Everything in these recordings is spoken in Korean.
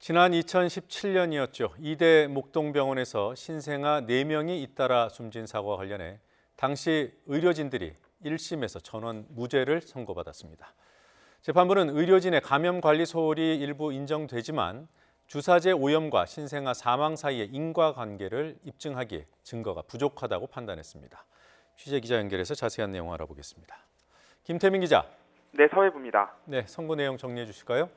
지난 2017년이었죠. 이대 목동병원에서 신생아 4명이 잇따라 숨진 사고와 관련해 당시 의료진들이 1심에서 전원 무죄를 선고받았습니다. 재판부는 의료진의 감염 관리 소홀이 일부 인정되지만 주사제 오염과 신생아 사망 사이의 인과관계를 입증하기에 증거가 부족하다고 판단했습니다. 취재 기자 연결해서 자세한 내용 알아보겠습니다. 김태민 기자. 네, 서해부입니다. 네, 선고 내용 정리해 주실까요?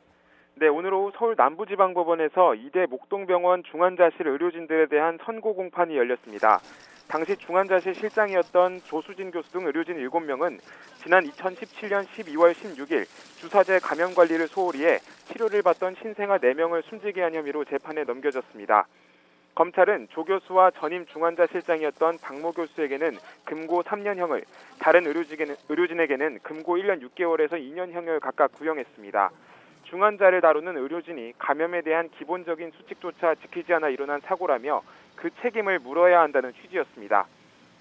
네, 오늘 오후 서울 남부지방법원에서 이대 목동병원 중환자실 의료진들에 대한 선고 공판이 열렸습니다. 당시 중환자실 실장이었던 조수진 교수 등 의료진 7명은 지난 2017년 12월 16일 주사제 감염 관리를 소홀히 해 치료를 받던 신생아 4명을 숨지게 한 혐의로 재판에 넘겨졌습니다. 검찰은 조 교수와 전임 중환자 실장이었던 박모 교수에게는 금고 3년형을, 다른 의료진에게는 금고 1년 6개월에서 2년형을 각각 구형했습니다. 중환자를 다루는 의료진이 감염에 대한 기본적인 수칙조차 지키지 않아 일어난 사고라며 그 책임을 물어야 한다는 취지였습니다.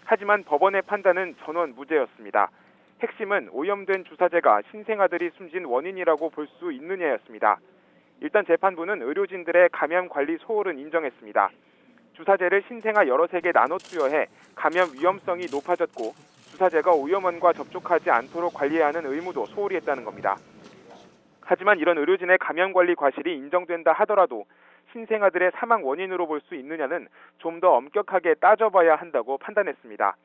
하지만 법원의 판단은 전원 무죄였습니다. 핵심은 오염된 주사제가 신생아들이 숨진 원인이라고 볼 수 있느냐였습니다. 일단 재판부는 의료진들의 감염 관리 소홀은 인정했습니다. 주사제를 신생아 여러 세개 나눠 투여해 감염 위험성이 높아졌고 주사제가 오염원과 접촉하지 않도록 관리해야 하는 의무도 소홀히 했다는 겁니다. 하지만 이런 의료진의 감염 관리 과실이 인정된다 하더라도 신생아들의 사망 원인으로 볼 수 있느냐는 좀 더 엄격하게 따져봐야 한다고 판단했습니다.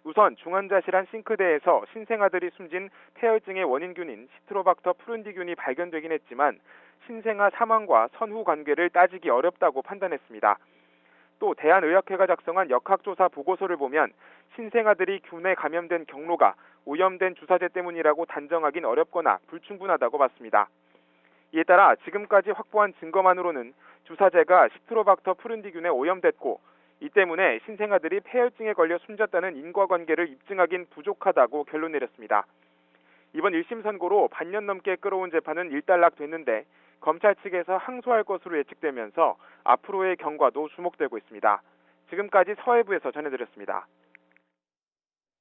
우선 중환자실 한 싱크대에서 신생아들이 숨진 폐혈증의 원인균인 시트로박터 프룬디균이 발견되긴 했지만 신생아 사망과 선후 관계를 따지기 어렵다고 판단했습니다. 또 대한의학회가 작성한 역학조사 보고서를 보면 신생아들이 균에 감염된 경로가 오염된 주사제 때문이라고 단정하긴 어렵거나 불충분하다고 봤습니다. 이에 따라 지금까지 확보한 증거만으로는 주사제가 시트로박터 프룬디균에 오염됐고 이 때문에 신생아들이 폐혈증에 걸려 숨졌다는 인과관계를 입증하긴 부족하다고 결론 내렸습니다. 이번 1심 선고로 반년 넘게 끌어온 재판은 일단락됐는데 검찰 측에서 항소할 것으로 예측되면서 앞으로의 경과도 주목되고 있습니다. 지금까지 서해부에서 전해드렸습니다.